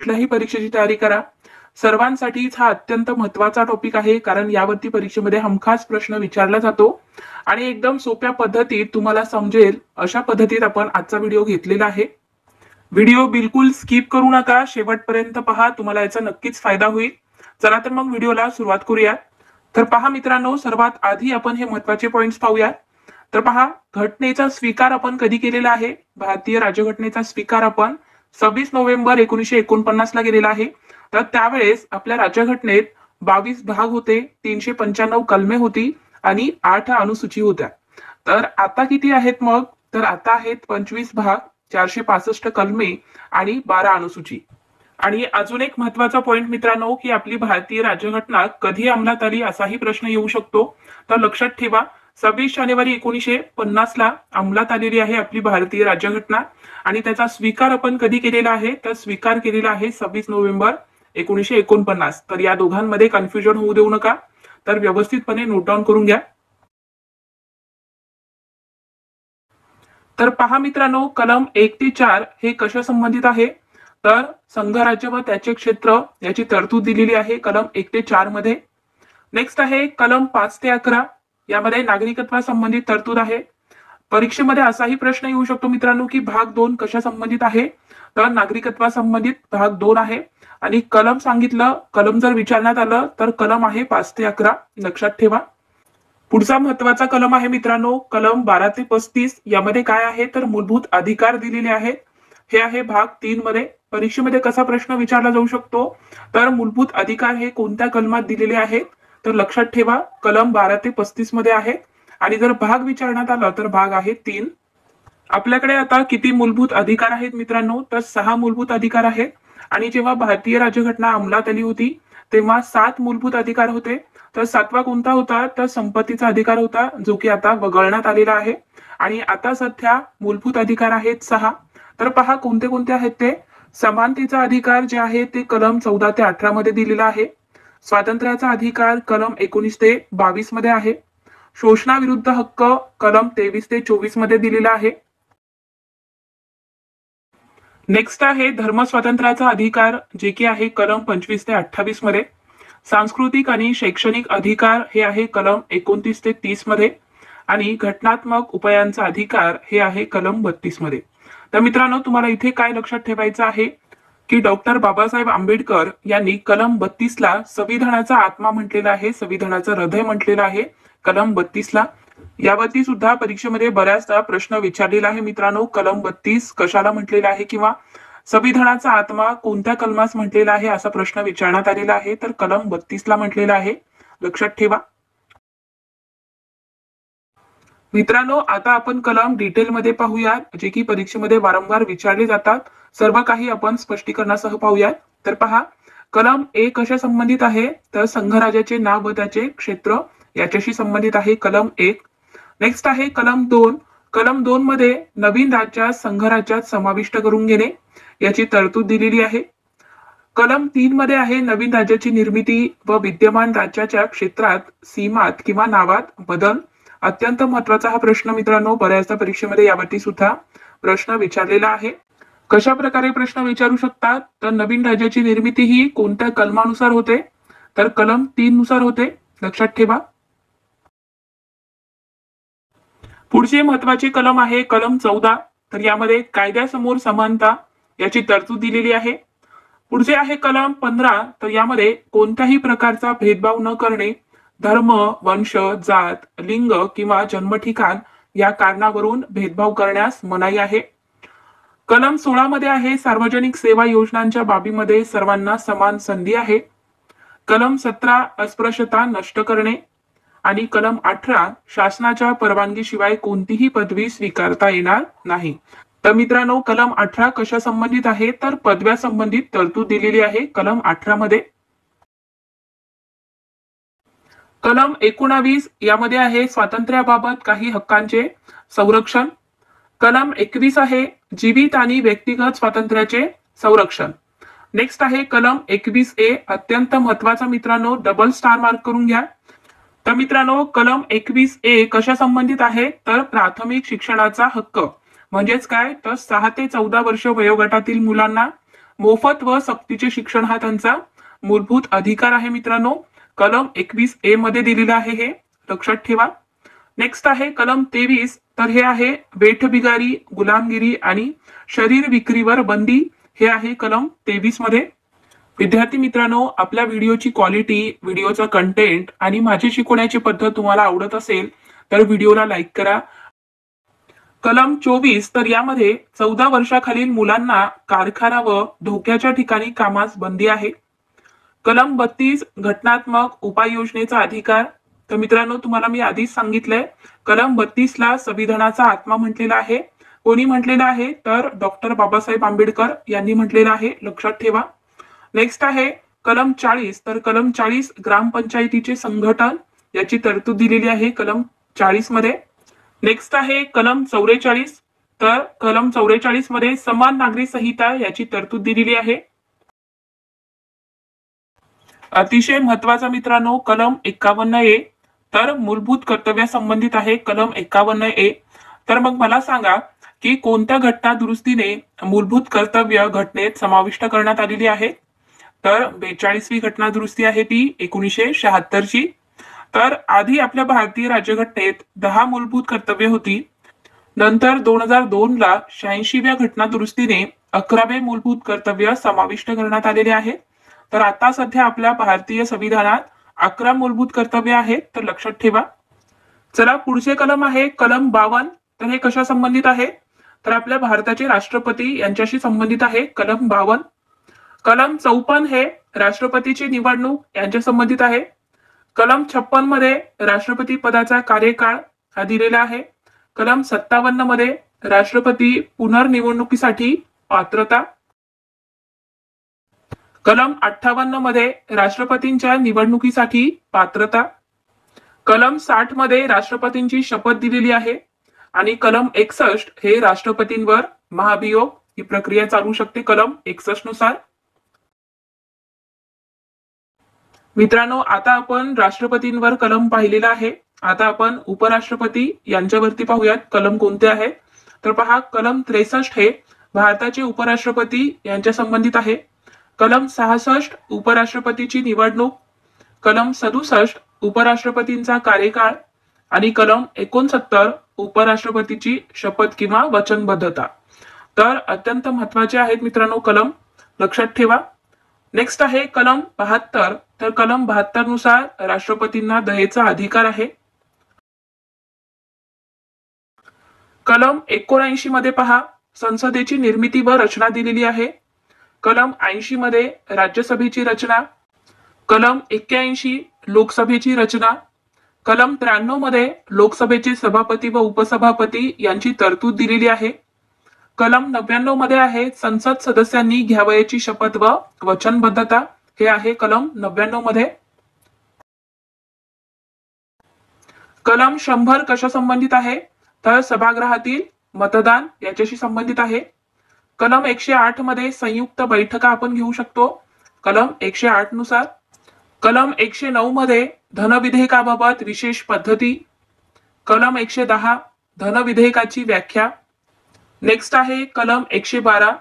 कुठल्याही परीक्षेची तयारी करा. सर्वांसाठीच हा अत्यंत महत्त्वाचा टॉपिक आहे, कारण यावरती परीक्षेमध्ये हमखास प्रश्न विचारला जातो आणि एकदम सोप्या पद्धतीत तुम्हाला समजेल अशा पद्धतीत आपण आजचा व्हिडिओ घेतलेला आहे. व्हिडिओ बिलकुल स्किप करू नका, शेवटपर्यंत पहा, तुम्हाला याचा नक्कीच फायदा होईल. चला तर मग व्हिडिओला सुरुवात करूया. तर पहा मित्रांनो, सर्वात आधी आपण हे महत्त्वाचे पॉइंट्स पाहूया. तर पहा, घटनेचा स्वीकार आपण कधी केलेला आहे? भारतीय राज्यघटनेचा स्वीकार आपण 26 नोव्हेंबर 1949 ला केलेला आहे. तर त्यावेळेस आपल्या राज्यघटनेत 22 भाग होते, 395 कलमे होती आणि 8 अनुसूची होत्या. तर आता किती आहेत मग? तर आता आहेत 25 भाग, 465 कलमे आणि 12 अनुसूची. आणि अजून एक महत्वाचा पॉइंट मित्रांनो, की आपली भारतीय राज्यघटना कधी अंमलात आली असाही प्रश्न येऊ शकतो. तर लक्षात ठेवा, 26 जानेवारी 1950 ला अंमलात आलेली आहे आपली भारतीय राज्यघटना आणि त्याचा स्वीकार आपण कधी केलेला आहे? तर स्वीकार केलेला आहे 26 नोव्हेंबर 1949. तर या दोघांमध्ये कन्फ्युजन होऊ देऊ नका, तर व्यवस्थितपणे नोट डाऊन करून घ्या. तर पहा मित्रांनो, कलम 1 ते 4 हे कशा संबंधित आहे? तर संघराज्य व त्याचे क्षेत्र याची तरतूद दिलेली आहे कलम 1 ते 4 मध्ये. नेक्स्ट आहे कलम 5 ते 11, यामध्ये नागरिकत्वासंबंधित तरतूद आहे. परीक्षेमध्ये असाही प्रश्न येऊ शकतो मित्रांनो, की भाग 2 कशा संबंधित आहे? तर नागरिकत्वासंबंधित भाग 2 आहे आणि कलम सांगितलं, कलम जर विचारण्यात आलं तर कलम आहे 5 ते 11, लक्षात ठेवा. पुढचा महत्वाचा कलम आहे मित्रांनो, कलम 12 ते 35. यामध्ये काय आहे? तर मूलभूत अधिकार दिलेले आहेत. हे आहे भाग 3 मध्ये. परीक्षेमध्ये कसा प्रश्न विचारला जाऊ शकतो? तर मूलभूत अधिकार हे कोणत्या कलमात दिलेले आहेत? तर लक्षात ठेवा, कलम 12 ते 35 मध्ये आहे. आणि जर भाग विचारण्यात आला तर भाग आहे 3. आपल्याकडे आता किती मूलभूत अधिकार आहेत मित्रांनो? तर 6 मूलभूत अधिकार आहेत. आणि जेव्हा भारतीय राज्यघटना अंमलात आली होती तेव्हा 7 मूलभूत अधिकार होते. तर 7वा कोणता होता? तर संपत्तीचा अधिकार होता, जो की आता वगळण्यात आलेला आहे. आणि आता सध्या मूलभूत अधिकार आहेत 6. तर पहा कोणते कोणते आहेत ते. समानतेचा अधिकार जे आहे ते कलम 14 ते 18 मध्ये दिलेला आहे. स्वातंत्र्याचा अधिकार कलम 19 ते 22 मध्ये आहे. शोषणाविरुद्ध हक्क कलम 23 ते 24 मध्ये दिलेला आहे. नेक्स्ट आहे धर्म स्वातंत्र्याचा अधिकार, जे की आहे कलम 25 ते 28 मध्ये. सांस्कृतिक आणि शैक्षणिक अधिकार हे आहे कलम 29 ते 30 मध्ये. आणि घटनात्मक उपायांचा अधिकार हे आहे कलम 32 मध्ये. तर मित्रांनो, तुम्हाला इथे काय लक्षात ठेवायचं आहे, की डॉक्टर बाबासाहेब आंबेडकर यांनी कलम 32 ला संविधानाचा आत्मा म्हटलेला आहे, संविधानाचं हृदय म्हटलेलं आहे कलम 32 ला. यावरती सुद्धा परीक्षेमध्ये बऱ्याचदा प्रश्न विचारलेला आहे मित्रांनो, कलम 32 कशाला म्हटलेला आहे किंवा संविधानाचा आत्मा कोणत्या कलमास म्हटलेला आहे असा प्रश्न विचारण्यात आलेला आहे. तर कलम 32 ला म्हटलेला आहे, लक्षात ठेवा. मित्रांनो, आता आपण कलम डिटेलमध्ये पाहूयात, जे की परीक्षेमध्ये वारंवार विचारले जातात. सर्व काही आपण स्पष्टीकरणासह पाहूयात. तर पहा, कलम 1 कशा संबंधित आहे? तर संघराज्याचे नाव व त्याचे क्षेत्र याच्याशी संबंधित आहे कलम 1. नेक्स्ट आहे कलम 2. कलम 2 मध्ये नवीन राज्यात संघराज्यात समाविष्ट करून घेणे याची तरतूद दिलेली आहे. कलम 3 मध्ये आहे नवीन राज्याची निर्मिती व विद्यमान राज्याच्या क्षेत्रात, सीमात किंवा नावात बदल. अत्यंत महत्वाचा हा प्रश्न मित्रांनो, बऱ्याचदा परीक्षेमध्ये यावरती सुद्धा प्रश्न विचारलेला आहे. कशा प्रकारे प्रश्न विचारू शकतात? तर नवीन राज्याची निर्मिती ही कोणत्या कलमानुसार होते? तर कलम 3 नुसार होते, लक्षात ठेवा. पुढचे महत्वाचे कलम आहे कलम 14. तर यामध्ये कायद्यासमोर समानता याची तरतूद दिलेली आहे. पुढचे आहे कलम 15. तर यामध्ये कोणत्याही प्रकारचा भेदभाव न करणे, धर्म, वंश, जात, लिंग किंवा जन्मठिकाण या कारणावरून भेदभाव करण्यास मनाई आहे. कलम 16 मध्ये आहे सार्वजनिक सेवा योजनांच्या बाबीमध्ये सर्वांना समान संधी आहे. कलम 17 अस्पृश्यता नष्ट करणे. आणि कलम 18 शासनाच्या परवानगीशिवाय कोणतीही पदवी स्वीकारता येणार नाही. तर मित्रांनो, कलम 18 कशा संबंधित आहे? तर पदव्या संबंधित तरतूद दिलेली आहे कलम 18 मध्ये. कलम 19 यामध्ये आहे स्वातंत्र्याबाबत काही हक्कांचे संरक्षण. कलम 21 आहे जीवित आणि व्यक्तिगत स्वातंत्र्याचे संरक्षण. नेक्स्ट आहे कलम 21A, अत्यंत महत्वाचा मित्रांनो, डबल स्टार मार्क करून घ्या. तर मित्रांनो, कलम 21A कशा संबंधित आहे? तर प्राथमिक शिक्षणाचा हक्क. म्हणजेच काय? तर 6 ते 14 वर्ष वयोगटातील मुलांना मोफत व सक्तीचे शिक्षण हा त्यांचा मूलभूत अधिकार आहे मित्रांनो. कलम 21A मध्ये दिलेलं आहे, हे लक्षात ठेवा. नेक्स्ट आहे कलम 23. तर हे आहे वेठबिगारी, गुलामगिरी आणि शरीर विक्रीवर बंदी. हे आहे कलम 23 मध्ये. विद्यार्थी मित्रांनो, आपल्या व्हिडिओची क्वालिटी, व्हिडिओचा कंटेंट आणि माझी शिकवण्याची पद्धत तुम्हाला आवडत असेल तर व्हिडिओला लाईक करा. कलम 24. तर यामध्ये 14 वर्षाखालील मुलांना कारखाना व धोक्याच्या ठिकाणी कामास बंदी आहे. कलम 32. घटनात्मक उपाययोजनेचा अधिकार. तर मित्रांनो, तुम्हाला मी आधीच सांगितलंय, कलम 32 ला संविधानाचा आत्मा म्हटलेला आहे. कोणी म्हटलेलं आहे तर डॉक्टर बाबासाहेब आंबेडकर यांनी म्हटलेलं आहे, लक्षात ठेवा. नेक्स्ट आहे कलम 40. तर कलम 40 ग्रामपंचायतीचे संघटन याची तरतूद दिलेली आहे कलम 40 मध्ये. नेक्स्ट आहे कलम 44. तर कलम 44 मध्ये समान नागरी संहिता याची तरतूद दिलेली आहे. अतिशय महत्वाचा मित्रांनो कलम 51A. तर मूलभूत कर्तव्या संबंधित आहे कलम 51A. तर मग मला सांगा की कोणत्या घटना दुरुस्तीने मूलभूत कर्तव्य घटनेत समाविष्ट करण्यात आलेली आहे. तर 42वी घटना दुरुस्ती आहे ती 1976 ची. तर आधी आपल्या भारतीय राज्यघटनेत 10 मूलभूत कर्तव्य होती. नंतर 2002 ला 86व्या घटना दुरुस्तीने 11वे मूलभूत कर्तव्य समाविष्ट करण्यात आलेले आहे. तर आता सध्या आपल्या भारतीय संविधानात 11 मूलभूत कर्तव्य आहेत, तर लक्षात ठेवा. चला पुढचे कलम आहे कलम 52. तर हे कशा संबंधित आहे तर आपल्या भारताचे राष्ट्रपती यांच्याशी संबंधित आहे कलम 52. कलम 54 हे राष्ट्रपतीची निवडणूक यांच्या संबंधित आहे. कलम 56 मध्ये राष्ट्रपती पदाचा कार्यकाळ हा दिलेला आहे. कलम 57 मध्ये राष्ट्रपती पुनर्निवडणुकीसाठी पात्रता. कलम 58 मध्ये राष्ट्रपतींच्या निवडणुकीसाठी पात्रता. कलम 60 मध्ये राष्ट्रपतींची शपथ दिलेली आहे. आणि कलम 61 हे राष्ट्रपतींवर महाभियोग ही प्रक्रिया चालू शकते कलम 61 नुसार. मित्रांनो, आता आपण राष्ट्रपतींवर कलम पाहिलेला आहे. आता आपण उपराष्ट्रपती यांच्यावरती पाहूयात कलम कोणते आहे. तर पहा, कलम 63 हे भारताचे उपराष्ट्रपती यांच्या संबंधित आहे. कलम 66 उपराष्ट्रपतीची निवडणूक. कलम 67 उपराष्ट्रपतींचा कार्यकाळ. आणि कलम 69 उपराष्ट्रपतीची शपथ किंवा वचनबद्धता. तर अत्यंत महत्वाचे आहेत मित्रांनो कलम, लक्षात ठेवा. नेक्स्ट आहे कलम 72. तर कलम 72 नुसार राष्ट्रपतींना दयेचा अधिकार आहे. कलम 79 मध्ये पहा, संसदेची निर्मिती व रचना दिलेली आहे. कलम 80 मध्ये राज्यसभेची रचना. कलम 81 लोकसभेची रचना. कलम 93 मध्ये लोकसभेचे सभापती व उपसभापती यांची तरतूद दिलेली आहे. कलम 99 मध्ये आहे संसद सदस्यांनी घ्यावयाची शपथ व वचनबद्धता. हे आहे कलम 99 मध्ये. कलम 100 कशा संबंधित आहे तर सभागृहातील मतदान याच्याशी संबंधित आहे. कलम 108 मध्ये संयुक्त बैठका आपण घेऊ शकतो कलम 108 नुसार. कलम 109 मध्ये धन विधेयकाबाबत विशेष पद्धती. कलम 110 धन विधेयकाची व्याख्या. नेक्स्ट आहे कलम 112.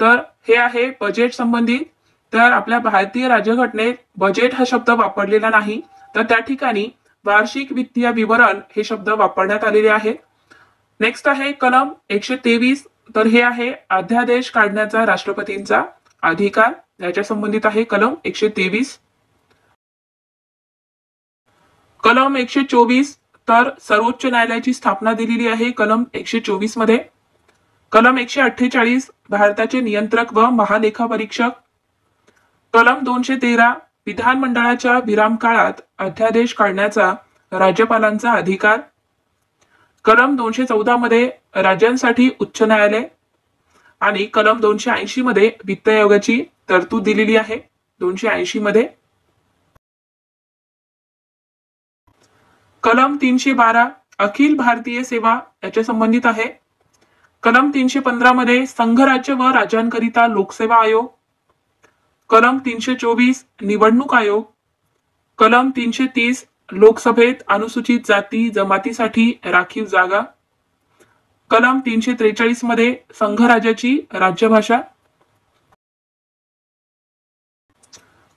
तर हे आहे बजेट संबंधित. तर आपल्या भारतीय राज्यघटनेत बजेट हा शब्द वापरलेला नाही, तर त्या ठिकाणी वार्षिक वित्तीय विवरण हे शब्द वापरण्यात आलेले आहे. नेक्स्ट आहे कलम 123. तर हे आहे अध्यादेश काढण्याचा राष्ट्रपतींचा अधिकार, याच्या संबंधित आहे कलम 123. कलम 124. तर सर्वोच्च न्यायालयाची स्थापना दिलेली आहे कलम 124 मध्ये. कलम 148 भारताचे नियंत्रक व महालेखापरीक्षक. कलम 213 विधानमंडळाच्या विराम काळात अध्यादेश काढण्याचा राज्यपालांचा अधिकार. कलम 214 मध्ये राज्यांसाठी उच्च न्यायालय. आणि कलम 280 मध्ये वित्त आयोगाची तरतूद दिलेली आहे 280 मध्ये. कलम 312 अखिल भारतीय सेवा याच्या संबंधित आहे. कलम 315 मध्ये संघ राज्य व राज्यांकरिता लोकसेवा आयोग. कलम 324 निवडणूक आयोग. कलम 330 लोकसभेत अनुसूचित जाती जमातीसाठी राखीव जागा. कलम 343 मध्ये संघ राज्याची राज्यभाषा.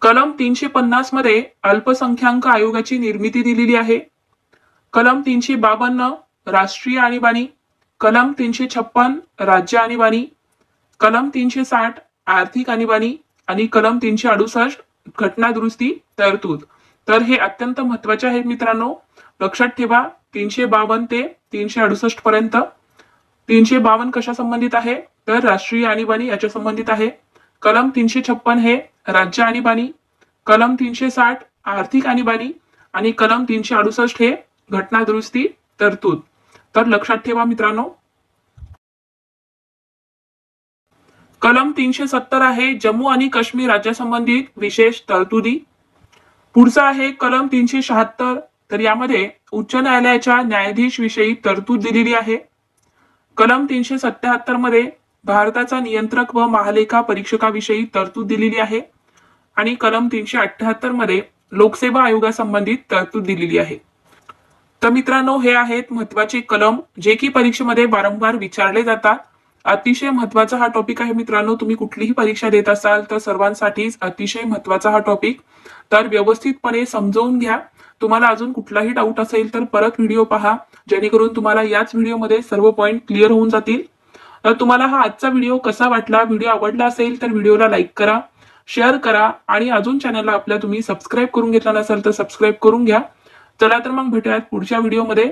कलम 350 मध्ये अल्पसंख्याक आयोगाची निर्मिती दिलेली आहे. कलम 352 राष्ट्रीय आणीबाणी, कलम 356 राज्य आणीबाणी, कलम 360 आर्थिक आणीबाणी आणि कलम 368 घटना दुरुस्ती तरतूद. तर हे अत्यंत महत्वाचे आहेत मित्रांनो, लक्षात ठेवा. 352 ते 368 पर्यंत. 352 कशा संबंधित आहे तर राष्ट्रीय आणीबाणी याच्या संबंधित आहे. कलम 356 हे राज्य आणीबाणी, कलम 360 आर्थिक आणीबाणी आणि कलम 368 हे घटना दुरुस्ती तरतूद. तर लक्षात ठेवा मित्रांनो. कलम 370 आहे जम्मू आणि काश्मीर राज्यासंबंधित विशेष तरतुदी. पुढचा आहे कलम 376. तर यामध्ये उच्च न्यायालयाच्या न्यायाधीश विषयी तरतूद दिलेली आहे. कलम 377 मध्ये भारताचा नियंत्रक व महालेखा परीक्षकाविषयी तरतूद दिलेली आहे आणि कलम 378 मध्ये लोकसेवा आयोगासंबंधित तरतूद दिलेली आहे. तर मित्रांनो, हे आहेत महत्वाचे कलम जे की परीक्षेमध्ये वारंवार विचारले जातात. अतिशय महत्वाचा हा टॉपिक आहे मित्रांनो. तुम्ही कुठलीही परीक्षा देत असाल तर सर्वांसाठीच अतिशय महत्वाचा हा टॉपिक. तर व्यवस्थितपणे समजून घ्या. तुम्हाला अजून कुठलाही डाऊट असेल तर परत व्हिडिओ पहा, जेणेकरून तुम्हाला याच व्हिडिओमध्ये सर्व पॉइंट क्लिअर होऊन जातील. तर तुम्हाला हा आजचा व्हिडिओ कसा वाटला, व्हिडिओ आवडला असेल तर व्हिडिओला लाईक करा, शेअर करा आणि अजून चॅनलला आपल्या तुम्ही सबस्क्राईब करून घेतला नसेल तर सबस्क्राईब करून घ्या. चला तर मग भेटूयात पुढच्या व्हिडिओमध्ये.